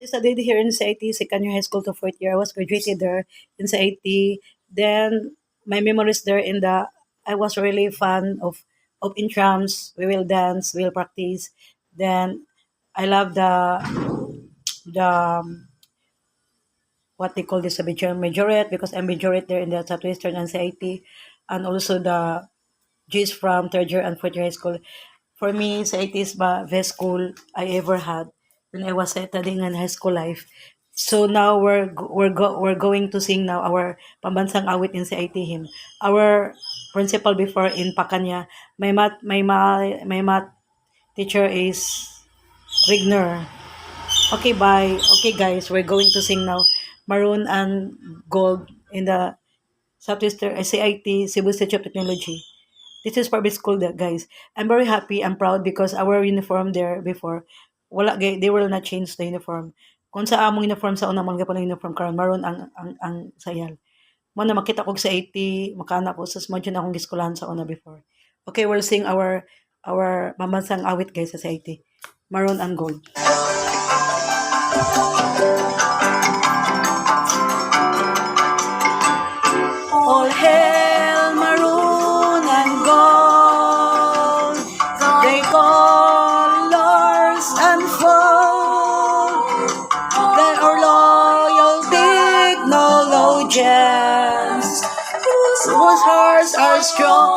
studied here in CIT, second year high school to fourth year. I was graduated there in CIT. Then my memories there I was really fun of intrams. We will dance, we will practice. Then I love the what they call this a majorette because I'm majorette there in the Southwestern and CIT, and also the G's from third year and fourth year high school. For me, CIT is the best school I ever had when I was studying in high school life. So now we're going to sing now our pambansang awit in CIT hymn. Our principal before in Pakanya, my math teacher is Rigner. Okay, bye. Okay, guys, we're going to sing now Maroon and Gold in the Southwestern CIT Cebu Institute of Technology. This is public school, guys. I'm very happy and proud because our uniform there before, they will not change the uniform. Kung sa among uniform sa una, mga pa ng uniform karon maroon ang sayal. Mo na makita ko sa 80, makana ko sa smudge na akong giskulahan sa una before. Okay, we'll sing our mamansang awit, guys, sa 80. Maroon and Gold. All hail maroon and gold, they colors unfold, that our loyal technologians, whose hearts are strong